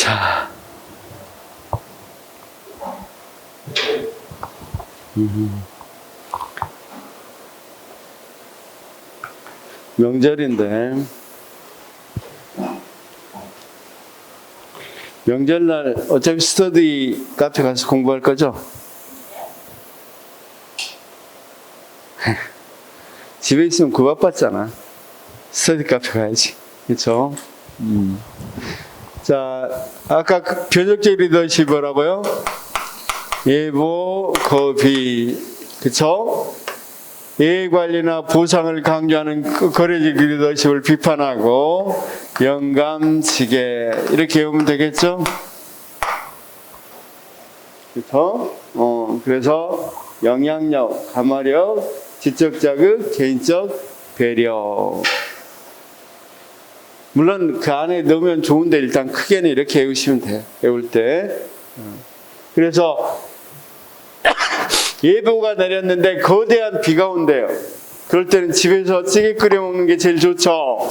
자, 명절인데 명절날 어차피 스터디 카페 가서 공부할 거죠? 집에 있으면 구박받잖아. 스터디 카페 가야지. 그렇죠? 자, 아까 그 변혁적 리더십 뭐라고요? 예보, 거비, 그쵸? 예관리나 보상을 강조하는 거래적 리더십을 비판하고 영감지게 이렇게 외우면 되겠죠? 그쵸? 그래서 영향력, 가마력, 지적 자극, 개인적 배려. 물론 그 안에 넣으면 좋은데 일단 크게는 이렇게 외우시면 돼요. 외울 때. 그래서 예보가 내렸는데 거대한 비가 온대요. 그럴 때는 집에서 찌개 끓여 먹는 게 제일 좋죠.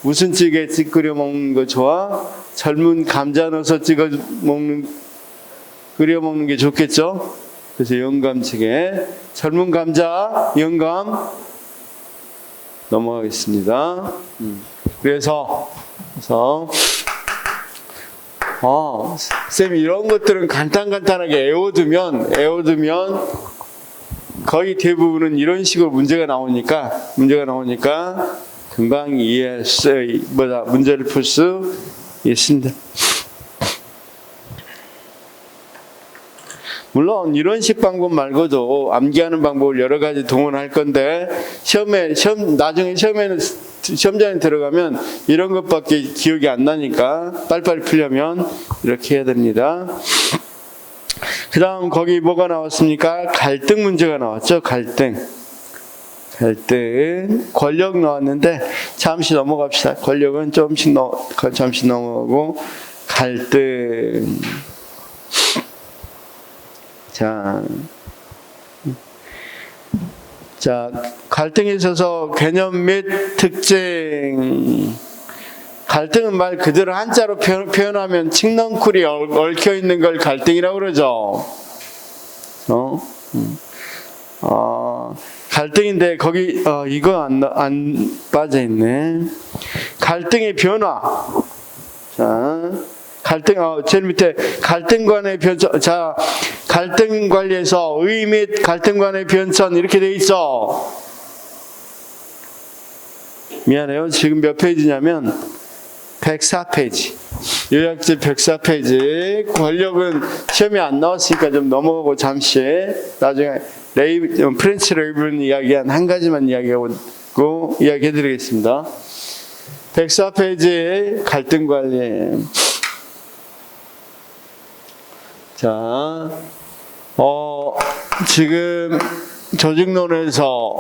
무슨 찌개 끓여 먹는 거 좋아? 젊은 감자 넣어서 끓여 먹는 게 좋겠죠. 그래서 영감찌개, 젊은 감자, 영감 넘어가겠습니다. 그래서 쌤이 이런 것들은 간단하게 외워두면 거의 대부분은 이런 식으로 문제가 나오니까 금방 문제를 풀 수 있습니다. 물론 이런 식 방법 말고도 암기하는 방법을 여러 가지 동원할 건데 나중에 시험장에 들어가면 이런 것밖에 기억이 안 나니까 빨리빨리 풀려면 이렇게 해야 됩니다. 그 다음 거기 뭐가 나왔습니까? 갈등 문제가 나왔죠. 갈등. 권력 나왔는데 잠시 넘어갑시다. 권력은 잠시 넘어가고 갈등. 자, 갈등에 있어서 개념 및 특징. 갈등은 말 그대로 한자로 표현하면 칡넝쿨이 얽혀 있는 걸 갈등이라고 그러죠. 갈등인데 거기 이거 안 빠져 있네. 갈등의 변화. 자, 제일 밑에 갈등관의 변천. 자, 갈등 관리에서 의 및 갈등관의 변천 이렇게 돼 있어. 미안해요. 지금 몇 페이지냐면 104페이지. 요약집 104페이지. 권력은 시험에 안 나왔으니까 좀 넘어가고 잠시 나중에 프렌치 레이븐 이야기한 한 가지만 이야기해드리겠습니다. 104페이지 갈등 관리. 자, 지금 조직론에서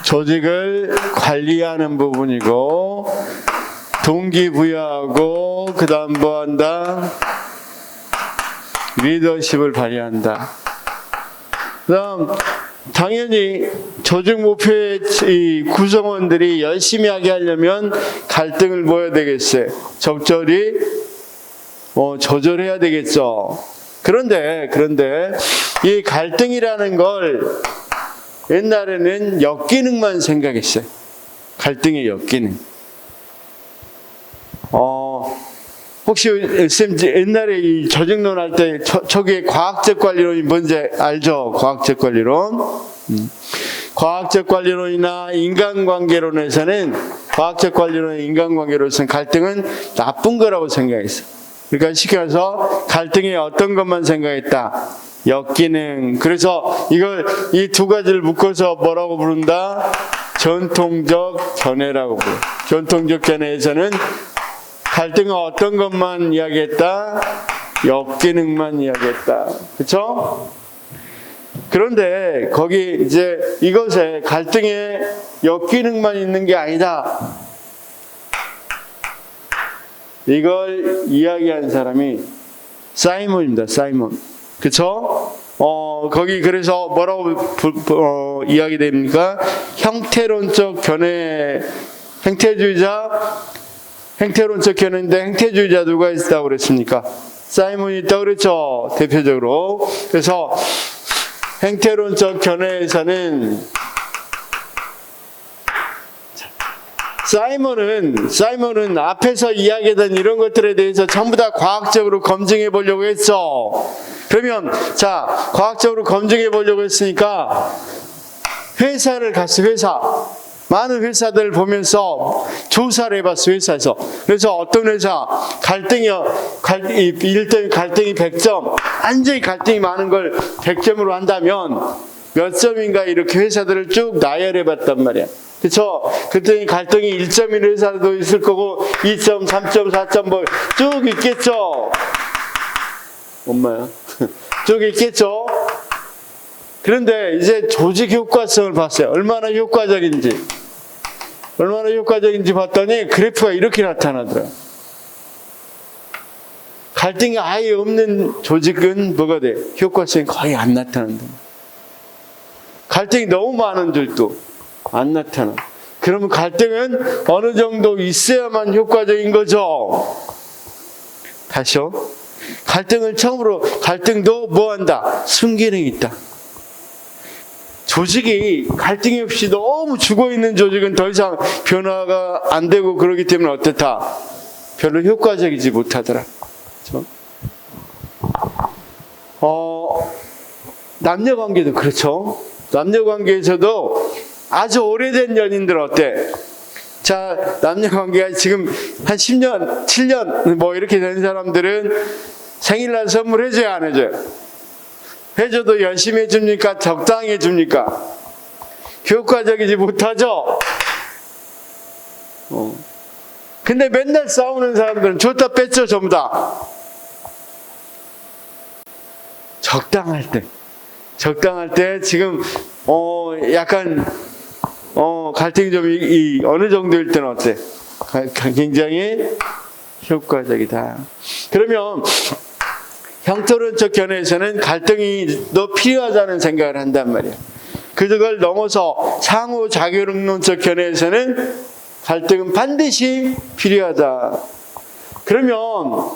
조직을 관리하는 부분이고 동기부여하고 그 다음 뭐한다? 리더십을 발휘한다. 그 다음 당연히 조직 목표의 이 구성원들이 열심히 하게 하려면 갈등을 뭐 해야 되겠어요? 적절히 조절해야 되겠죠. 그런데 이 갈등이라는 걸 옛날에는 역기능만 생각했어요. 갈등의 역기능. 혹시 옛날에 이 조직론 할 때 초기에 과학적 관리론이 뭔지 알죠? 과학적 관리론. 과학적 관리론이나 인간관계론에서는 갈등은 나쁜 거라고 생각했어요. 그러니까 쉽게 말해서 갈등의 어떤 것만 생각했다. 역기능. 그래서 이 두 가지를 묶어서 뭐라고 부른다? 전통적 견해라고 불러. 전통적 견해에서는 갈등은 어떤 것만 이야기했다? 역기능만 이야기했다. 그렇죠? 그런데 거기 이제 이것에 갈등에 역기능만 있는 게 아니다. 이걸 이야기한 사람이 사이먼입니다. 사이먼. 그쵸? 거기 그래서 뭐라고 이야기됩니까? 형태론적 견해, 형태주의자 행태론적 견해인데 행태주의자 누가 있다고 그랬습니까? 사이먼이 있다고 그랬죠, 대표적으로. 그래서 행태론적 견해에서는 사이먼은 앞에서 이야기했던 이런 것들에 대해서 전부 다 과학적으로 검증해 보려고 했어. 그러면 자, 과학적으로 검증해 보려고 했으니까 회사를 갔어. 많은 회사들을 보면서 조사를 해봤어, 회사에서. 그래서 어떤 회사 갈등이 100점, 완전히 갈등이 많은 걸 100점으로 한다면 몇 점인가 이렇게 회사들을 쭉 나열해봤단 말이야. 그렇죠? 그랬더니 갈등이 1점인 회사도 있을 거고 2점, 3점, 4점 뭐 쭉 있겠죠. 엄마야. 쭉 있겠죠. 그런데 이제 조직 효과성을 봤어요. 얼마나 효과적인지 봤더니 그래프가 이렇게 나타나더라고요. 갈등이 아예 없는 조직은 뭐가 돼? 효과성이 거의 안 나타난다. 갈등이 너무 많은 줄도 안 나타나. 그러면 갈등은 어느 정도 있어야만 효과적인 거죠. 다시요. 갈등도 뭐 한다? 순기능이 있다. 조직이 갈등이 없이 너무 죽어있는 조직은 더 이상 변화가 안 되고 그러기 때문에 어떻다? 별로 효과적이지 못하더라. 그렇죠? 남녀관계도 그렇죠. 남녀관계에서도 아주 오래된 연인들 어때? 자, 남녀관계가 지금 한 10년, 7년 뭐 이렇게 된 사람들은 생일날 선물 해줘야 안 해줘요? 해줘도 열심히 해줍니까? 적당히 해줍니까? 효과적이지 못하죠? 근데 맨날 싸우는 사람들은 줬다 뺐죠, 전부 다. 적당할 때 지금 약간 갈등이 좀 어느 정도일 때는 어때? 굉장히 효과적이다. 그러면 형태론적 견해에서는 갈등이 더 필요하다는 생각을 한단 말이야. 그걸 넘어서 상호작용론적 견해에서는 갈등은 반드시 필요하다. 그러면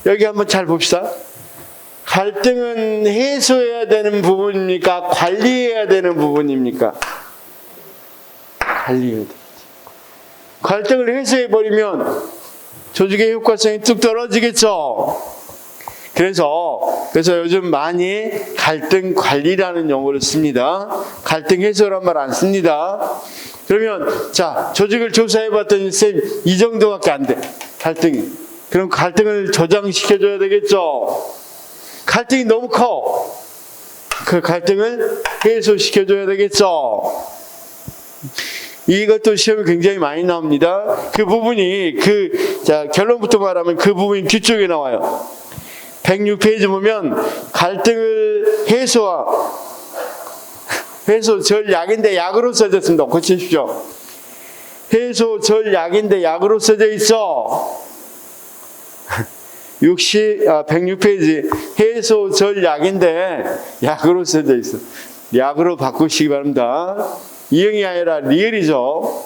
여기 한번 잘 봅시다. 갈등은 해소해야 되는 부분입니까? 관리해야 되는 부분입니까? 관리해야 되지. 갈등을 해소해버리면 조직의 효과성이 뚝 떨어지겠죠. 그래서 요즘 많이 갈등 관리라는 용어를 씁니다. 갈등 해소란 말 안 씁니다. 그러면 자, 조직을 조사해봤더니 쌤, 이 정도밖에 안 돼. 갈등이. 그럼 갈등을 저장시켜줘야 되겠죠. 갈등이 너무 커. 그 갈등을 해소시켜줘야 되겠죠. 이것도 시험에 굉장히 많이 나옵니다. 그 부분이 자, 결론부터 말하면 그 부분이 뒤쪽에 나와요. 106페이지 보면 갈등을 해소 전략인데 약으로 써졌습니다. 고치십시오. 해소 전략인데 약으로 써져 있어. 106페이지 해소 전략인데 약으로 써져 있어. 약으로 바꾸시기 바랍니다. 이응이 아니라 리을이죠.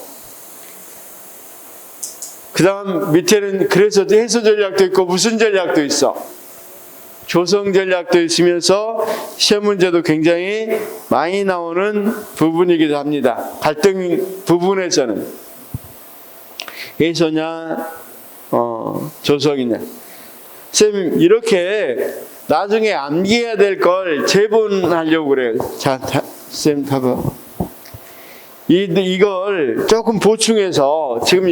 그 다음 밑에는 그래서 해소 전략도 있고 무슨 전략도 있어. 조성 전략도 있으면서 시험 문제도 굉장히 많이 나오는 부분이기도 합니다. 갈등 부분에서는 해소냐 조성이냐. 쌤, 이렇게 나중에 암기해야 될 걸 재본하려고 그래요. 자, 쌤 봐봐. 이걸 조금 보충해서 지금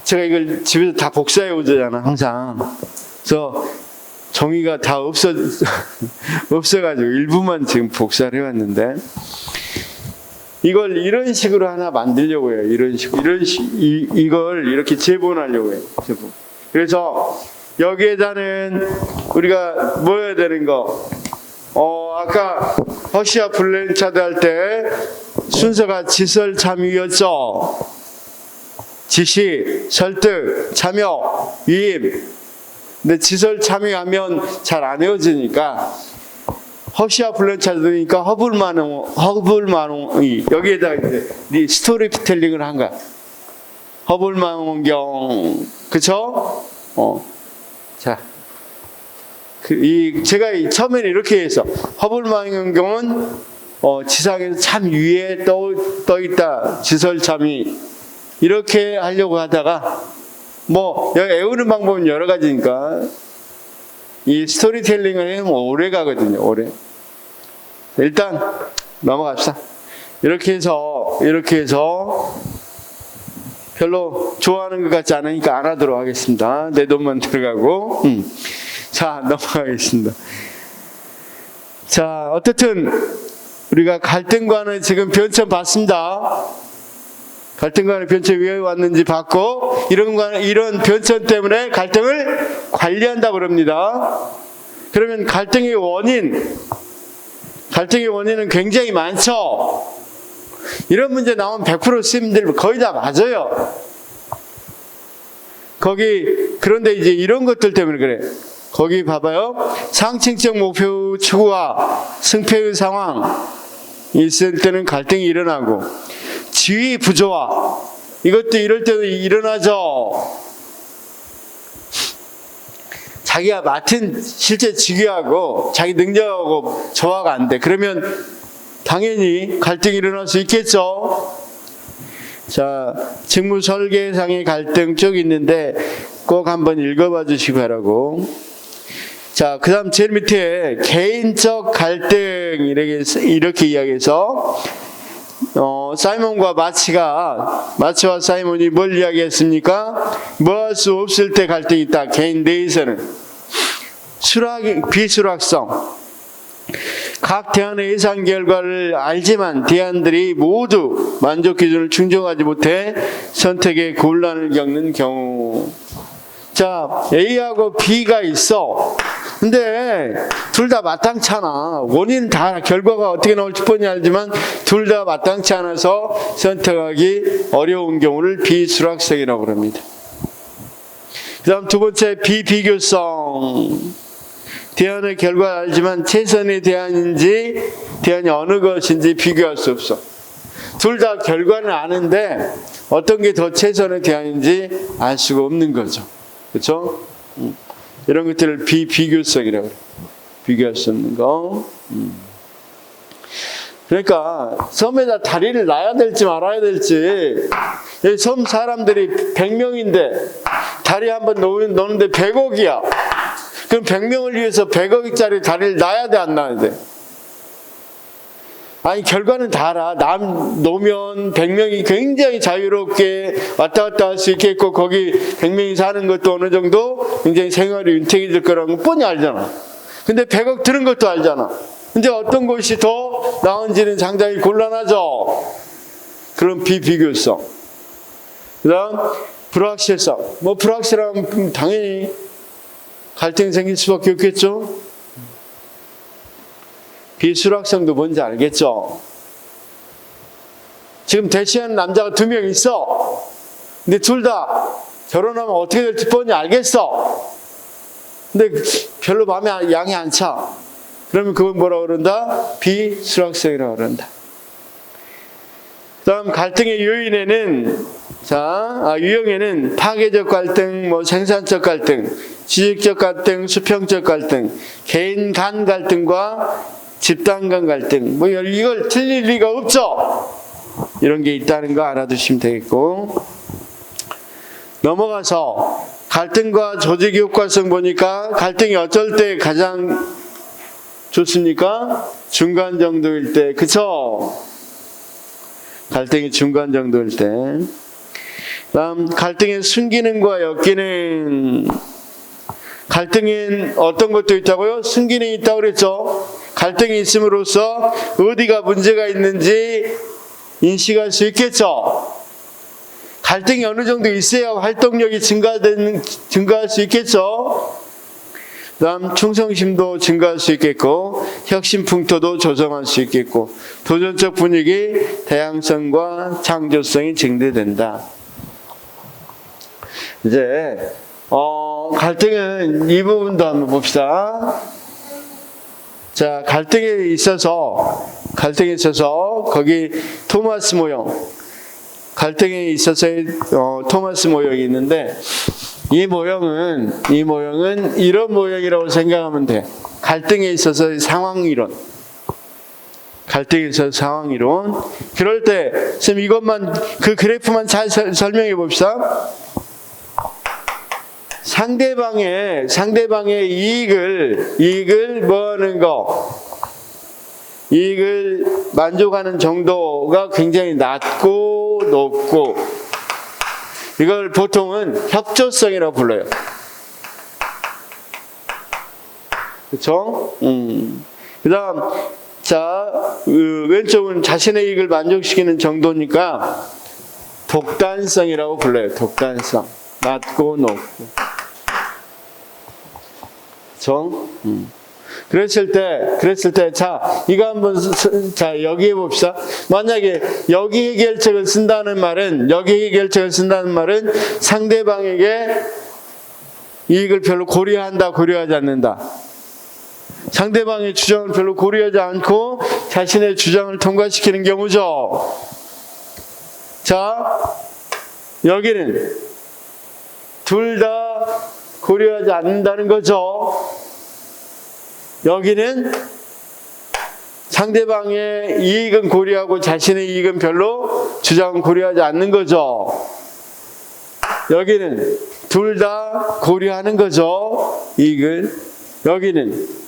제가 이걸 집에서 다 복사해 오잖아, 항상. 그래서 종이가 다 없어가지고 일부만 지금 복사를 해왔는데, 이걸 이런 식으로 하나 만들려고 해요. 이걸 이렇게 재본하려고 해요. 재본. 그래서 여기에다는 우리가 뭐 해야 되는 거? 아까 허시와 블렌차드 할 때 순서가 지설 참여였죠. 지시, 설득, 참여, 위임. 근데 지설 참여하면 잘 안 외워지니까 허시와 블런차드니까 허블만홍이 여기에다가 이제 스토리텔링을 한 거야. 허블만홍경, 그쵸? 자, 제가 처음에는 이렇게 해서 허블만홍경은 지상에서 참 위에 떠 있다. 지설참이 이렇게 하려고 하다가 여기 애우는 방법은 여러 가지니까 이 스토리텔링을 하면 오래 가거든요. 오래. 일단 넘어갑시다. 이렇게 해서 별로 좋아하는 것 같지 않으니까 안 하도록 하겠습니다. 내 돈만 들어가고. 자, 넘어가겠습니다. 자, 어쨌든 우리가 갈등관을 지금 변천 봤습니다. 갈등관의 변천 왜 왔는지 봤고, 이런 변천 때문에 갈등을 관리한다고 그럽니다. 그러면 갈등의 원인은 굉장히 많죠. 이런 문제 나오면 100% 스님들 거의 다 맞아요. 그런데 이제 이런 것들 때문에 그래. 거기 봐봐요. 상층적 목표 추구와 승패의 상황 있을 때는 갈등이 일어나고, 지위 부조화, 이것도 이럴 때도 일어나죠. 자기가 맡은 실제 직위하고 자기 능력하고 조화가 안 돼. 그러면 당연히 갈등이 일어날 수 있겠죠. 자, 직무 설계상의 갈등 쭉 있는데 꼭 한번 읽어봐 주시기 바라고. 자, 그 다음 제일 밑에 개인적 갈등 이렇게 이야기해서 사이먼과 마치와 사이먼이 뭘 이야기했습니까? 뭐 할 수 없을 때 갈등이 있다. 개인 내에서는 비수락성. 각 대안의 예상 결과를 알지만 대안들이 모두 만족 기준을 충족하지 못해 선택에 곤란을 겪는 경우. 자, A하고 B가 있어. 근데 둘 다 마땅찮아. 원인은 다 결과가 어떻게 나올지 뻔히 알지만 둘 다 마땅치 않아서 선택하기 어려운 경우를 비수락성이라고 합니다. 그 다음 두 번째, 비비교성. 대안의 결과를 알지만 최선의 대안이 어느 것인지 비교할 수 없어. 둘 다 결과는 아는데 어떤 게 더 최선의 대안인지 알 수가 없는 거죠. 그렇죠? 이런 것들을 비교성이라고 해요. 비교할 수 없는 거. 그러니까 섬에다 다리를 놔야 될지 말아야 될지. 섬 사람들이 100명인데 다리 한번 놓는데 100억이야. 그럼 100명을 위해서 100억짜리 다리를 놔야 돼, 안 놔야 돼? 아니, 결과는 다 알아. 놓으면 100명이 굉장히 자유롭게 왔다 갔다 할 수 있겠고, 거기 100명이 사는 것도 어느 정도 굉장히 생활이 윤택이 될 거라는 거 뻔히 알잖아. 근데 100억 드는 것도 알잖아. 근데 어떤 것이 더 나은지는 상당히 곤란하죠. 그런 비비교성. 그 다음, 불확실성. 불확실하면 당연히 갈등이 생길 수밖에 없겠죠. 비수락성도 뭔지 알겠죠. 지금 대시하는 남자가 2명 있어. 근데 둘 다 결혼하면 어떻게 될지 뻔히 알겠어. 근데 별로 마음에 양이 안 차. 그러면 그건 뭐라고 그런다? 비수락성이라고 그런다. 다음 갈등의 유형에는 파괴적 갈등, 생산적 갈등, 지식적 갈등, 수평적 갈등, 개인 간 갈등과 집단 간 갈등, 이걸 틀릴 리가 없죠. 이런 게 있다는 거 알아두시면 되겠고, 넘어가서 갈등과 조직 효과성 보니까 갈등이 어쩔 때 가장 좋습니까? 중간 정도일 때, 그쵸? 갈등이 중간 정도일 때. 다음, 갈등의 순기능과 역기능. 갈등엔 어떤 것도 있다고요? 순기능이 있다고 그랬죠? 갈등이 있음으로써 어디가 문제가 있는지 인식할 수 있겠죠? 갈등이 어느 정도 있어야 활동력이 증가할 수 있겠죠? 다음, 충성심도 증가할 수 있겠고, 혁신풍토도 조성할 수 있겠고, 도전적 분위기, 다양성과 창조성이 증대된다. 이제 갈등은 이 부분도 한번 봅시다. 자, 갈등에 있어서 거기 토마스 모형, 갈등에 있어서의 토마스 모형이 있는데, 이 모형은 이런 모형이라고 생각하면 돼. 갈등에 있어서의 상황이론. 갈등에 있어서 상황이론. 그럴 때 선생님 이것만, 그 그래프만 잘 설명해 봅시다. 상대방의 이익을 뭐 하는 거, 이익을 만족하는 정도가 굉장히 낮고 높고, 이걸 보통은 협조성이라고 불러요. 그렇죠? 그다음, 자, 왼쪽은 자신의 이익을 만족시키는 정도니까 독단성이라고 불러요. 독단성. 낮고 높고. 그렇죠? 그랬을 때, 자, 이거 한번, 자, 여기 해봅시다. 만약에 여기 해결책을 쓴다는 말은 상대방에게 이익을 별로 고려한다, 고려하지 않는다. 상대방의 주장을 별로 고려하지 않고 자신의 주장을 통과시키는 경우죠. 자, 여기는 둘 다 고려하지 않는다는 거죠. 여기는 상대방의 이익은 고려하고 자신의 이익은 별로 주장은 고려하지 않는 거죠. 여기는 둘 다 고려하는 거죠. 이익을. 여기는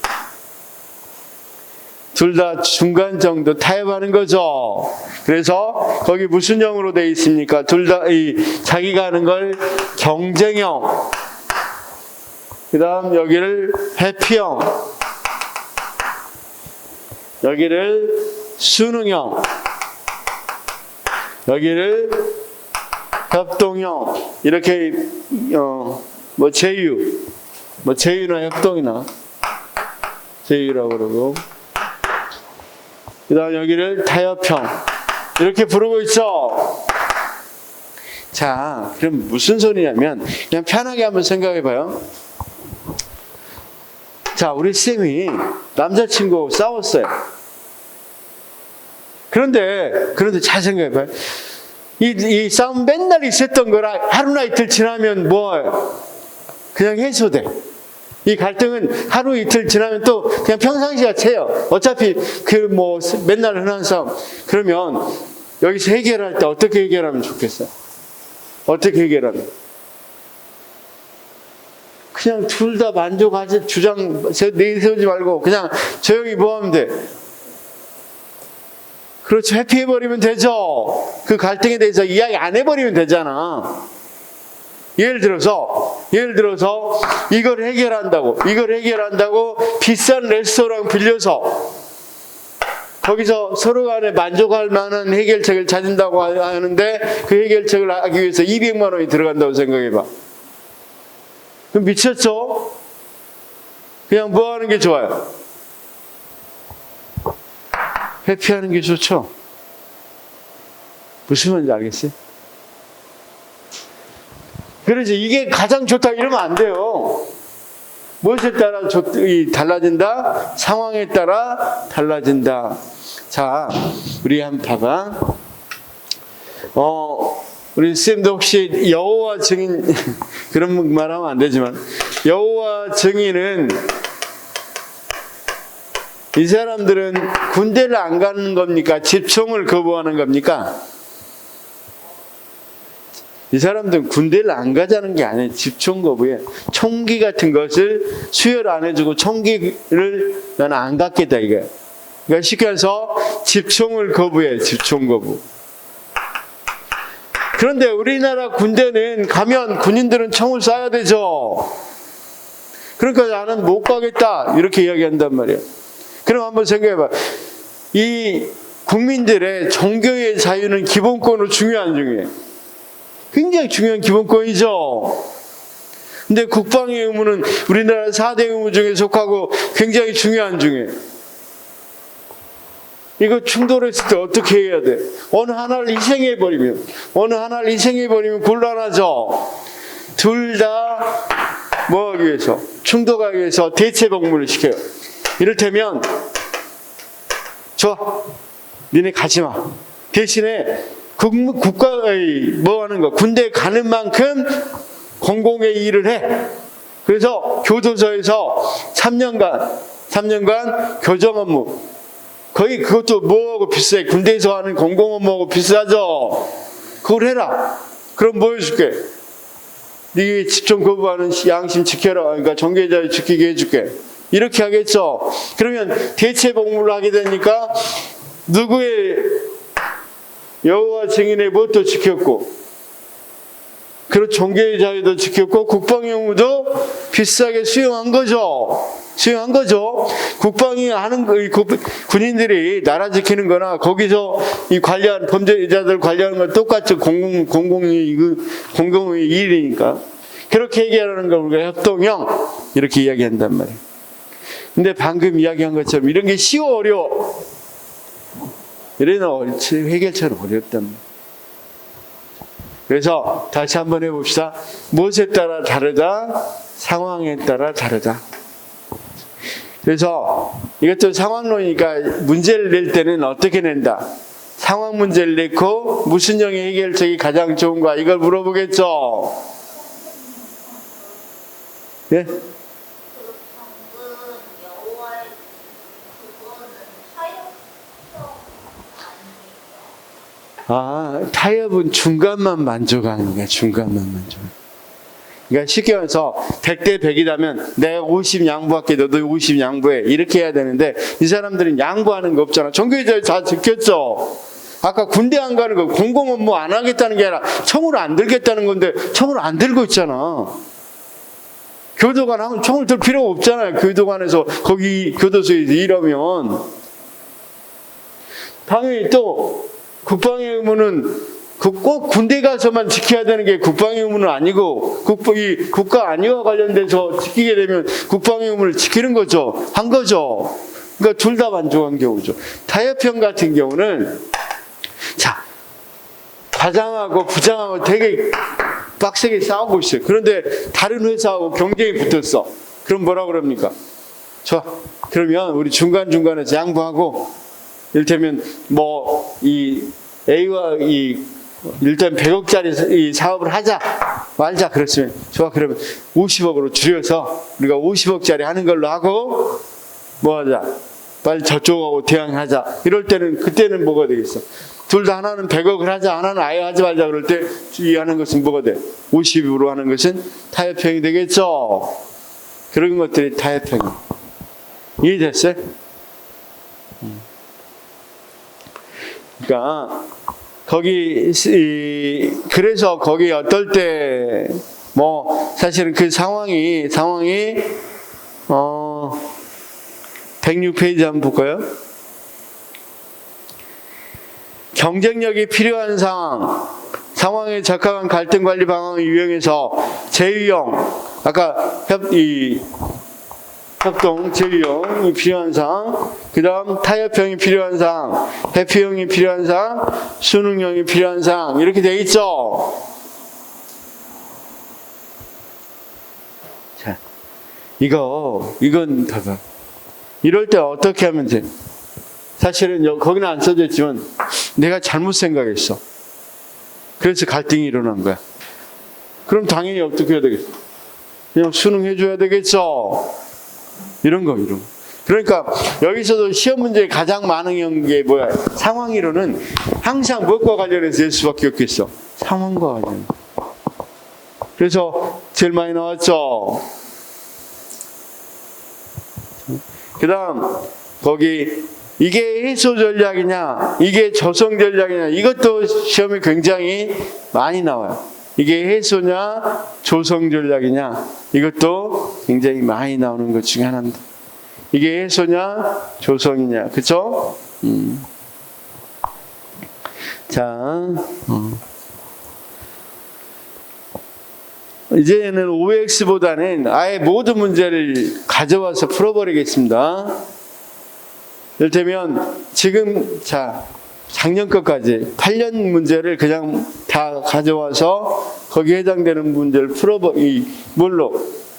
둘 다 중간 정도 타협하는 거죠. 그래서 거기 무슨 형으로 되어 있습니까? 둘 다 자기가 하는 걸 경쟁형, 그 다음 여기를 회피형, 여기를 수능형, 여기를 협동형, 이렇게 제휴나 협동이나 제휴라고 그러고, 그 다음 여기를 타협형, 이렇게 부르고 있어. 자, 그럼 무슨 소리냐면 그냥 편하게 한번 생각해 봐요. 자, 우리 쌤이 남자친구하고 싸웠어요. 그런데 잘 생각해 봐요. 이 싸움 맨날 있었던 거라 하루나 이틀 지나면 그냥 해소돼. 이 갈등은 하루 이틀 지나면 또 그냥 평상시 같아요. 어차피 맨날 흔한 싸움. 그러면 여기서 해결할 때 어떻게 해결하면 좋겠어요? 어떻게 해결하면? 그냥 둘 다 만족하지, 주장 내세우지 말고 그냥 조용히 하면 돼. 그렇죠. 회피해버리면 되죠. 그 갈등에 대해서 이야기 안 해버리면 되잖아. 예를 들어서 이걸 해결한다고 비싼 레스토랑 빌려서 거기서 서로 간에 만족할 만한 해결책을 찾는다고 하는데 그 해결책을 하기 위해서 200만 원이 들어간다고 생각해봐. 그럼 미쳤죠? 그냥 뭐 하는 게 좋아요? 회피하는 게 좋죠? 무슨 말인지 알겠어요? 그러지, 이게 가장 좋다 이러면 안 돼요. 무엇에 따라 달라진다? 상황에 따라 달라진다. 자, 우리 한번 봐봐. 우리 쌤도 혹시 여호와 증인 그런 말하면 안 되지만, 여호와 증인은 이 사람들은 군대를 안 가는 겁니까? 집총을 거부하는 겁니까? 이 사람들은 군대를 안 가자는 게 아니에요. 집총 거부에 총기 같은 것을 수혈 안 해주고 총기를 나는 안 갖겠다 이거예요. 그러니까 쉽게 해서 집총을 거부해. 집총 거부. 그런데 우리나라 군대는 가면 군인들은 총을 쏴야 되죠. 그러니까 나는 못 가겠다 이렇게 이야기한단 말이에요. 그럼 한번 생각해봐. 이 국민들의 종교의 자유는 기본권으로 중요한 중이에요. 굉장히 중요한 기본권이죠. 근데 국방의 의무는 우리나라 4대 의무 중에 속하고 굉장히 중요한 중이에요. 이거 충돌했을 때 어떻게 해야 돼? 어느 하나를 희생해버리면 곤란하죠. 둘 다 뭐 하기 위해서? 충돌하기 위해서 대체 복무를 시켜요. 이를테면 좋아, 니네 가지 마. 대신에 국가의 뭐 하는 거, 군대 가는 만큼 공공의 일을 해. 그래서 교도소에서 3년간 교정 업무. 거의 그것도 뭐하고 비슷해. 군대에서 하는 공공 업무하고 비슷하죠. 그걸 해라. 그럼 뭐 해줄게? 네 집중 거부하는 양심 지켜라. 그러니까 정계자유 지키게 해줄게. 이렇게 하겠죠. 그러면 대체 복무를 하게 되니까 누구의 여호와 증인의 뭣도 지켰고, 그리고 종교의 자유도 지켰고, 국방의 의무도 비슷하게 수용한 거죠. 국방이 하는 군인들이 나라 지키는 거나 거기서 이 관련 범죄자들 관리하는 건 똑같이 공공의 일이니까. 그렇게 얘기하는 걸 우리가 협동형 이렇게 이야기한단 말이에요. 근데 방금 이야기한 것처럼 이런 게 쉬워 어려워? 이래는 해결처럼 어렵단 말이에요. 그래서 다시 한번 해봅시다. 무엇에 따라 다르다? 상황에 따라 다르다. 그래서 이것도 상황론이니까 문제를 낼 때는 어떻게 낸다? 상황 문제를 내고 무슨 형의 해결책이 가장 좋은가? 이걸 물어보겠죠. 예? 타협은 중간만 만족하는 거야. 중간만 만족. 그러니까 쉽게 말해서 100대 100이라면 내가 50 양보할게, 너도 50 양보해. 이렇게 해야 되는데 이 사람들은 양보하는 거 없잖아. 종교의 자유 다 지켰죠. 아까 군대 안 가는 거 공공 업무 안 하겠다는 게 아니라 총을 안 들겠다는 건데 총을 안 들고 있잖아. 교도관 하면 총을 들 필요가 없잖아요. 교도관에서 거기 교도소에서 일하면. 당연히 또 국방의 의무는 꼭 군대 가서만 지켜야 되는 게 국방의 의무는 아니고, 국가 안위와 관련돼서 지키게 되면 국방의 의무를 지키는 거죠. 한 거죠. 그러니까 둘 다 만족한 경우죠. 타협형 같은 경우는, 자, 과장하고 부장하고 되게 빡세게 싸우고 있어요. 그런데 다른 회사하고 경쟁이 붙었어. 그럼 뭐라 그럽니까? 좋아. 그러면 우리 중간중간에서 양보하고, 이를테면 이 A와 일단 100억짜리 이 사업을 하자 말자 그랬으면 좋아. 그러면 50억으로 줄여서 우리가 50억짜리 하는 걸로 하고 뭐 하자, 빨리 저쪽하고 대항하자. 이럴 때는 그때는 뭐가 되겠어? 둘 다 하나는 100억을 하자, 하나는 아예 하지 말자. 그럴 때 이 하는 것은 뭐가 돼? 50으로 하는 것은 타협형이 되겠죠. 그런 것들이 타협형이. 이해됐어요? 그러니까 그래서 거기 어떨 때 사실은 그 상황이 106페이지 한번 볼까요? 경쟁력이 필요한 상황에 적합한 갈등 관리 방안을 유형에서 제휴형, 아까 협동, 제휴형이 필요한 상황, 그 다음 타협형이 필요한 상황, 회피형이 필요한 상황, 수능형이 필요한 상황, 이렇게 돼 있죠. 자, 이건 봐봐. 이럴 때 어떻게 하면 돼? 사실은 거기는 안 써져 있지만 내가 잘못 생각했어. 그래서 갈등이 일어난 거야. 그럼 당연히 어떻게 해야 되겠어? 그냥 수능해줘야 되겠죠. 이런 거. 그러니까 여기서도 시험 문제에 가장 많은 게 뭐야? 상황이론은 항상 무엇과 관련해서 낼 수밖에 없겠어? 상황과 관련. 그래서 제일 많이 나왔죠. 그 다음 거기 이게 해소 전략이냐, 이게 조성 전략이냐, 이것도 시험에 굉장히 많이 나와요. 이게 해소냐, 조성 전략이냐, 이것도 굉장히 많이 나오는 것 중에 하나입니다. 이게 해소냐, 조성이냐, 그쵸? 자, 이제는 OX보다는 아예 모든 문제를 가져와서 풀어버리겠습니다. 이를테면 지금 작년 것까지 8년 문제를 그냥 다 가져와서 거기에 해당되는 문제를 뭘로?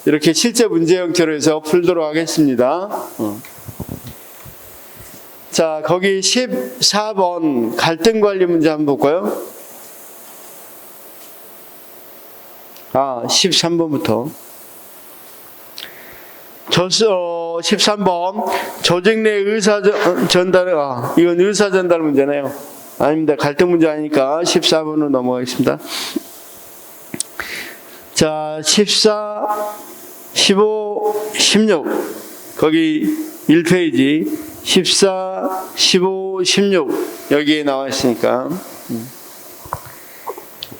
이렇게 실제 문제 형태로 해서 풀도록 하겠습니다. 자, 거기 14번 갈등 관리 문제 한번 볼까요? 13번부터. 13번 조직 내 의사 전달, 이건 의사 전달 문제네요. 아닙니다. 갈등 문제 아니니까 14번으로 넘어가겠습니다. 자, 14, 15, 16 거기 1페이지 14, 15, 16 여기에 나와 있으니까.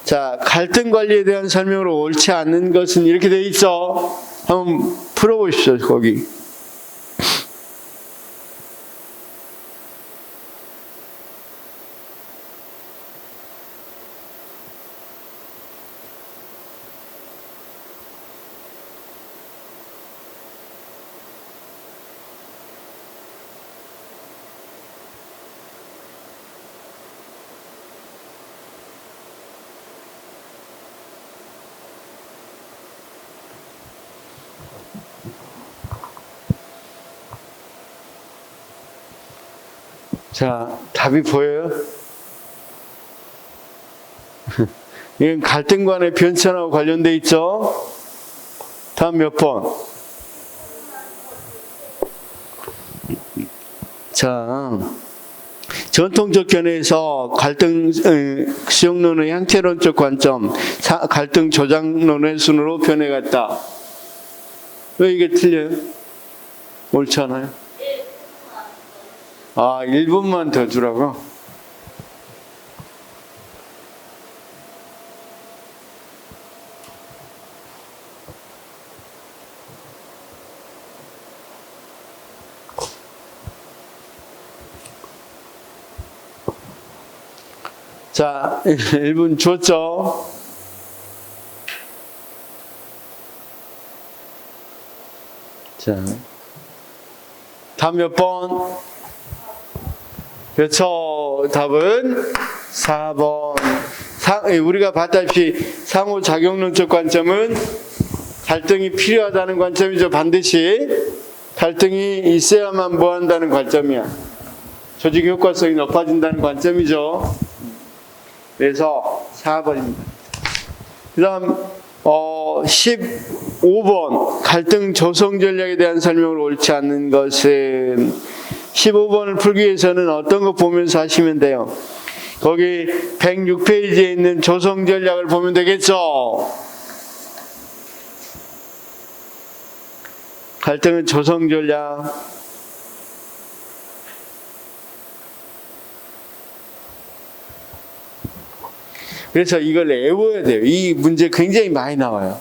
자, 갈등 관리에 대한 설명으로 옳지 않는 것은 이렇게 되어 있죠. 한번 풀어보십시오. 거기. 자, 답이 보여요? 이건 갈등관의 변천하고 관련돼 있죠? 다음 몇 번? 자, 전통적 견해에서 갈등 수용론의 형태론적 관점, 갈등 조작론의 순으로 변해갔다. 왜 이게 틀려요? 옳지 않아요? 1분만 더 주라고? 자, 1분 줬죠? 자, 다음 몇 번? 그렇죠. 답은 4번. 우리가 봤다시피 상호작용론적 관점은 갈등이 필요하다는 관점이죠. 반드시 갈등이 있어야만 뭐한다는 관점이야. 조직 효과성이 높아진다는 관점이죠. 그래서 4번입니다. 그 다음 15번 갈등 조성 전략에 대한 설명을 옳지 않는 것은 15번을 풀기 위해서는 어떤 거 보면서 하시면 돼요. 거기 106페이지에 있는 조성 전략을 보면 되겠죠. 갈등은 조성 전략. 그래서 이걸 외워야 돼요. 이 문제 굉장히 많이 나와요.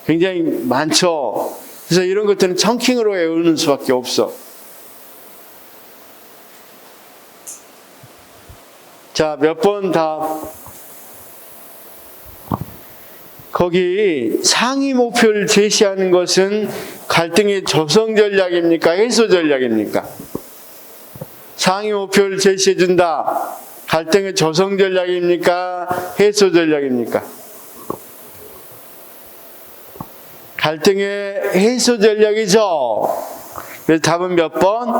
굉장히 많죠. 그래서 이런 것들은 청킹으로 외우는 수밖에 없어. 자, 몇 번 답. 거기 상위 목표를 제시하는 것은 갈등의 조성 전략입니까? 해소 전략입니까? 상위 목표를 제시해 준다. 갈등의 조성 전략입니까? 해소 전략입니까? 갈등의 해소 전략이죠. 그래서 답은 몇 번?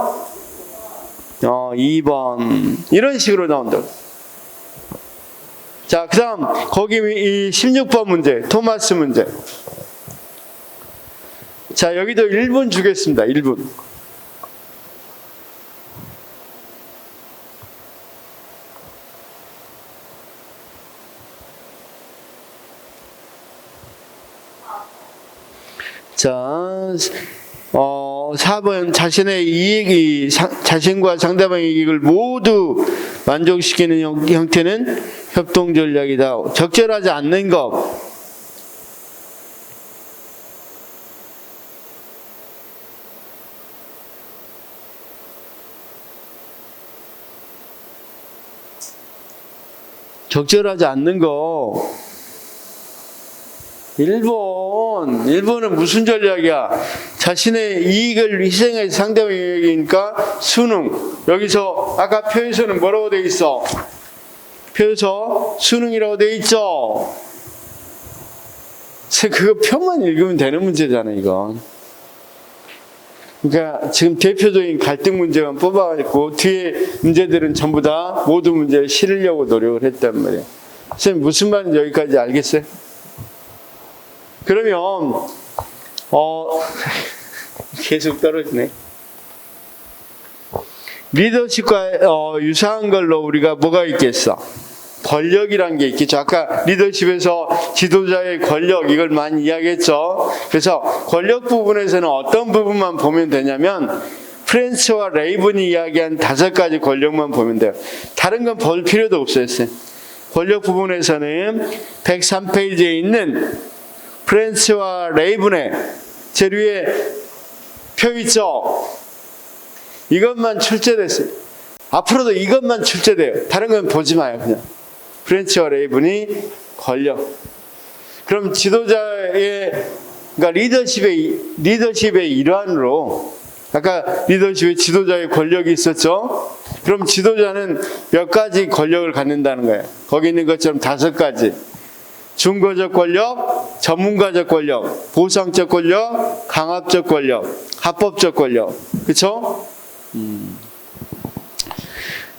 2번. 이런 식으로 나온다. 자, 그 다음 거기 이 16번 문제, 토마스 문제. 자, 여기도 1분 주겠습니다. 1분. 자, 4번 자신의 이익이 자신과 상대방의 이익을 모두 만족시키는 형태는 협동 전략이다. 적절하지 않는 것. 적절하지 않는 거. 1번은 무슨 전략이야? 자신의 이익을 희생해서 상대방의 이익이니까 수능. 여기서 아까 표에서는 뭐라고 돼 있어? 표에서 수능이라고 돼 있죠? 그거 편만 읽으면 되는 문제잖아요, 이건. 그러니까 지금 대표적인 갈등 문제만 뽑아가지고 뒤에 문제들은 전부 다 모든 문제를 실으려고 노력을 했단 말이에요. 선생님 무슨 말인지 여기까지 알겠어요? 그러면 계속 떨어지네. 리더십과 유사한 걸로 우리가 뭐가 있겠어? 권력이란 게 있겠죠. 아까 리더십에서 지도자의 권력 이걸 많이 이야기했죠. 그래서 권력 부분에서는 어떤 부분만 보면 되냐면 프랜츠와 레이븐이 이야기한 5가지 권력만 보면 돼요. 다른 건 볼 필요도 없어요. 권력 부분에서는 103페이지에 있는 프랜츠와 레이븐의 제일 위에 표 있죠. 이것만 출제됐어요. 앞으로도 이것만 출제돼요. 다른 건 보지 마요. 그냥 프랜츠와 레이븐이 권력. 그럼 지도자의 그러니까 리더십의 일환으로 아까 리더십에 지도자의 권력이 있었죠. 그럼 지도자는 몇 가지 권력을 갖는다는 거예요. 거기 있는 것처럼 5가지. 중거적 권력, 전문가적 권력, 보상적 권력, 강압적 권력, 합법적 권력. 그렇죠?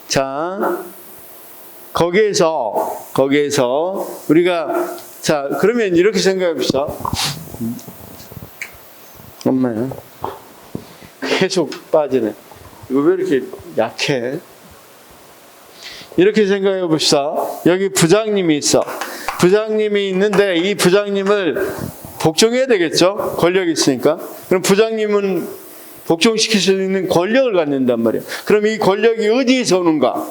자, 거기에서 우리가 자 그러면 이렇게 생각해 봅시다. 엄마야 계속 빠지네. 이거 왜 이렇게 약해? 이렇게 생각해 봅시다. 여기 부장님이 있어. 부장님이 있는데 이 부장님을 복종해야 되겠죠? 권력이 있으니까. 그럼 부장님은 복종시킬 수 있는 권력을 갖는단 말이에요. 그럼 이 권력이 어디에서 오는가?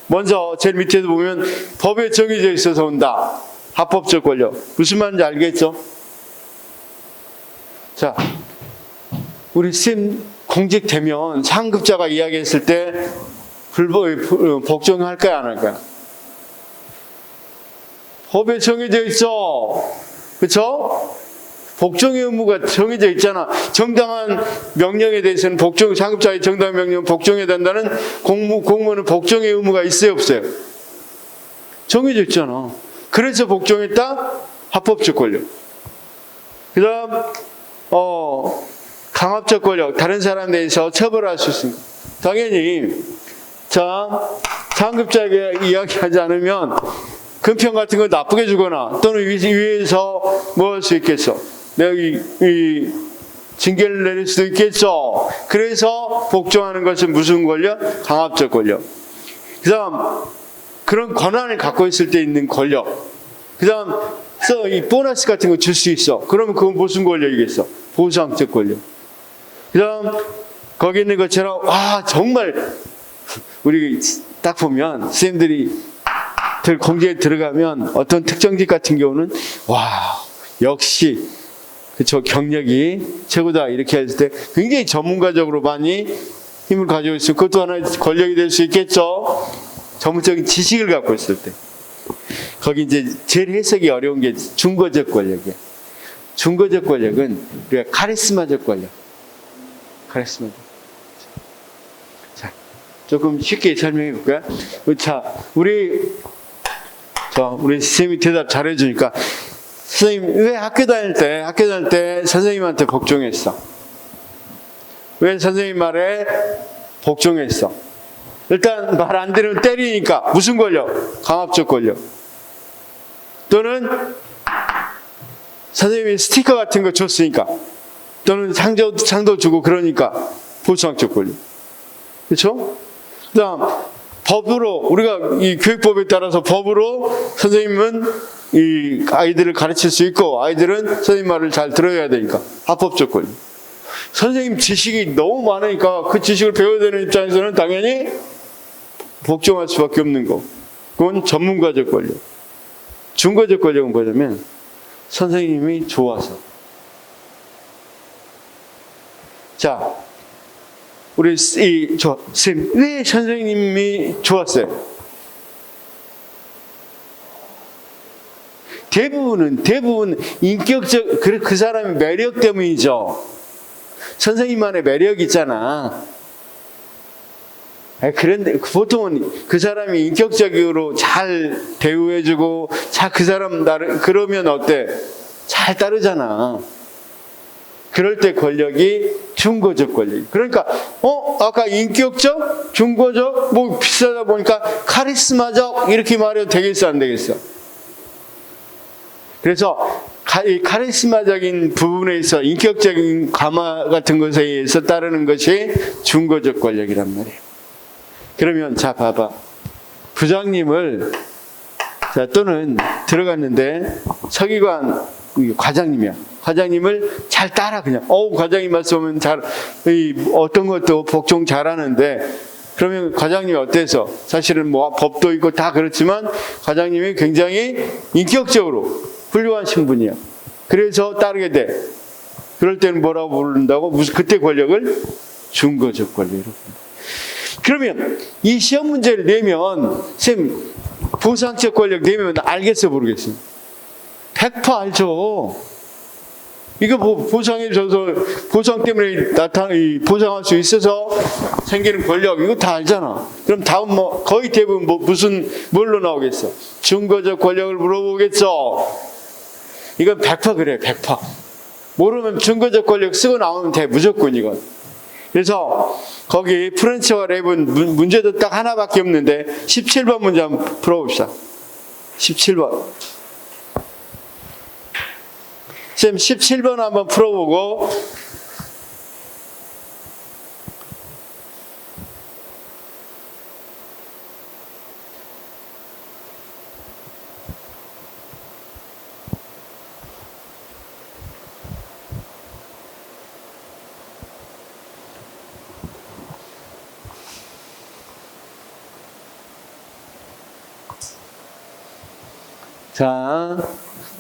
먼저 제일 밑에도 보면 법에 정해져 있어서 온다. 합법적 권력. 무슨 말인지 알겠죠? 자, 우리 쌤 공직되면 상급자가 이야기했을 때 복종할까요, 안 할까요? 법에 정해져 있어. 그렇죠? 복종의 의무가 정해져 있잖아. 정당한 명령에 대해서는 상급자의 정당한 명령은 복종해야 된다는 공무원은 복종의 의무가 있어요, 없어요? 정해져 있잖아. 그래서 복종했다? 합법적 권력. 그 다음 강압적 권력. 다른 사람에 대해서 처벌할 수 있습니다. 당연히 자 상급자에게 이야기하지 않으면 금평 같은 거 나쁘게 주거나 또는 위에서 뭐 할 수 있겠어? 내가 이 징계를 내릴 수도 있겠죠. 그래서 복종하는 것은 무슨 권력? 강압적 권력. 그 다음 그런 권한을 갖고 있을 때 있는 권력. 그 다음 이 보너스 같은 거 줄 수 있어. 그러면 그건 무슨 권력이겠어? 보상적 권력. 그 다음 거기 있는 것처럼 정말 우리 딱 보면 선생님들이 공직에 들어가면 어떤 특정직 같은 경우는 역시 그쵸 경력이 최고다 이렇게 했을 때 굉장히 전문가적으로 많이 힘을 가지고 있어요. 그것도 하나의 권력이 될 수 있겠죠. 전문적인 지식을 갖고 있을 때 거기 이제 제일 해석이 어려운 게 중거적 권력이에요. 중거적 권력은 우리가 카리스마적 권력. 카리스마적. 자, 조금 쉽게 설명해 볼까요? 자, 우리 선생님이 대답 잘해주니까 선생님 왜 학교 다닐 때 선생님한테 복종했어? 왜 선생님 말에 복종했어? 일단 말 안 들으면 때리니까 무슨 권력? 강압적 권력. 또는 선생님이 스티커 같은 거 줬으니까 또는 상도 주고 그러니까 보상적 권력. 그렇죠? 그다음 법으로 우리가 이 교육법에 따라서 법으로 선생님은 이 아이들을 가르칠 수 있고 아이들은 선생님 말을 잘 들어야 되니까 합법적 권력. 선생님 지식이 너무 많으니까 그 지식을 배워야 되는 입장에서는 당연히 복종할 수밖에 없는 거. 그건 전문가적 권력. 중거적 권력은 뭐냐면 선생님이 좋아서. 자, 우리 선생님 왜 선생님이 좋았어요? 대부분 인격적 그 사람의 매력 때문이죠. 선생님만의 매력이 있잖아. 그런데 보통은 그 사람이 인격적으로 잘 대우해주고 그 사람 나를 그러면 어때? 잘 따르잖아. 그럴 때 권력이 중고적 권력. 그러니까 아까 인격적, 중고적, 뭐 비슷하다 보니까 카리스마적 이렇게 말해도 되겠어 안 되겠어? 그래서 이 카리스마적인 부분에 있어 인격적인 감화 같은 것에 의해서 따르는 것이 중고적 권력이란 말이에요. 그러면 자 봐봐. 부장님을 또는 들어갔는데 서기관 과장님이야. 과장님을 잘 따라 그냥. 과장님 말씀은 잘 어떤 것도 복종 잘하는데 그러면 과장님이 어때서? 사실은 뭐 법도 있고 다 그렇지만 과장님이 굉장히 인격적으로 훌륭한 신분이야. 그래서 따르게 돼. 그럴 때는 뭐라고 부른다고? 그때 권력을 중거적 권력이라고 부른다. 그러면 이 시험 문제를 내면 선생님 보상적 권력 내면 알겠어 모르겠어? 100% 알죠. 이거 보상해 줘서 보상 때문에 보상할 수 있어서 생기는 권력 이거 다 알잖아. 그럼 다음 거의 대부분 뭘로 나오겠어? 중거적 권력을 물어보겠죠. 이건 100% 그래 100%. 모르면 중거적 권력 쓰고 나오면 돼 무조건 이건. 그래서 거기 프렌치와 랩은 문제도 딱 하나밖에 없는데 17번 문제 한번 풀어봅시다. 17번. 쌤 17번 한번 풀어보고 자,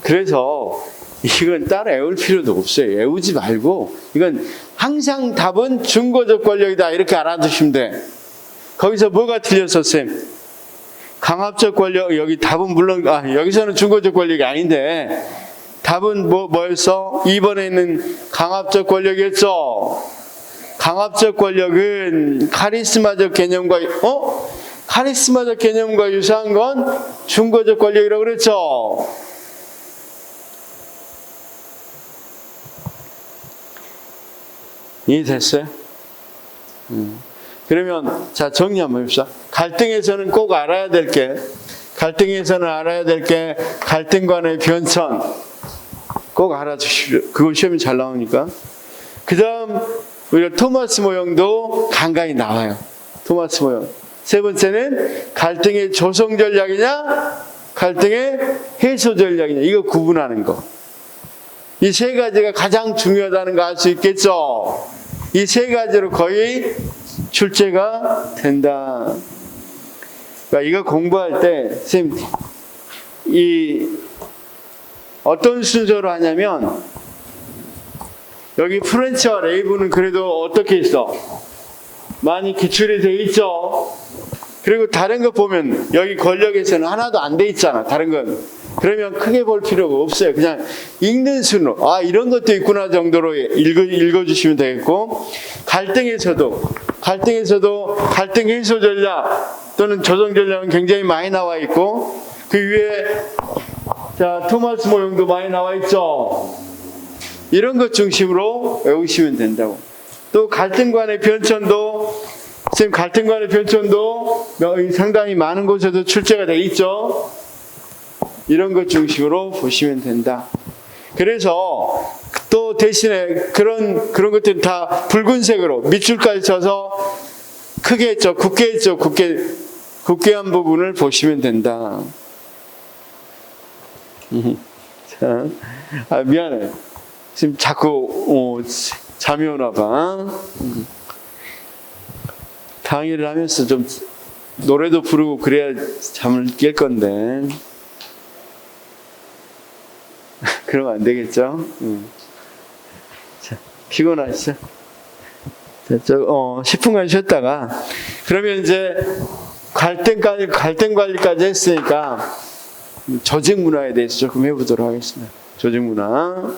그래서 이건 따로 애울 필요도 없어요. 애우지 말고 이건 항상 답은 중거적 권력이다 이렇게 알아두시면 돼. 거기서 뭐가 틀렸어 쌤? 강압적 권력 여기 답은 물론 여기서는 중거적 권력이 아닌데 답은 뭐였어? 2번에 있는 강압적 권력이었죠. 강압적 권력은 카리스마적 개념과 카리스마적 개념과 유사한 건 중거적 권력이라고 그랬죠. 이해됐어요? 그러면 자 정리 한번 해봅시다. 갈등에서는 꼭 알아야 될 게 갈등 간의 변천 꼭 알아주십시오. 그거 시험이 잘 나오니까. 그 다음 우리가 토마스 모형도 간간히 나와요. 토마스 모형. 세 번째는 갈등의 조성 전략이냐 갈등의 해소 전략이냐 이거 구분하는 거. 이 세 가지가 가장 중요하다는 거 알 수 있겠죠. 이 세 가지로 거의 출제가 된다. 그러니까 이거 공부할 때 선생님 어떤 순서로 하냐면 여기 프렌치와 레이브는 그래도 어떻게 있어? 많이 기출이 돼 있죠. 그리고 다른 거 보면 여기 권력에서는 하나도 안 돼 있잖아. 다른 건. 그러면 크게 볼 필요가 없어요. 그냥 읽는 순으로 이런 것도 있구나 정도로 읽어주시면 되겠고 갈등에서도 갈등 해소 전략 또는 조정 전략은 굉장히 많이 나와 있고 그 위에 자 토마스 모형도 많이 나와 있죠. 이런 것 중심으로 외우시면 된다고. 또 갈등 간의 변천도 지금 갈등 간의 변천도 상당히 많은 곳에도 출제가 돼 있죠. 이런 것 중심으로 보시면 된다. 그래서 또 대신에 그런 것들은 다 붉은색으로 밑줄까지 쳐서 크게 했죠. 굵게 했죠. 굵게 한 부분을 보시면 된다. 자, 미안해. 지금 자꾸 잠이 오나 봐. 강의를 하면서 좀 노래도 부르고 그래야 잠을 깰 건데 그러면 안 되겠죠? 자, 피곤하시죠? 자, 10분간 쉬었다가 그러면 이제 갈등 관리까지 했으니까 조직 문화에 대해서 조금 해보도록 하겠습니다. 조직 문화.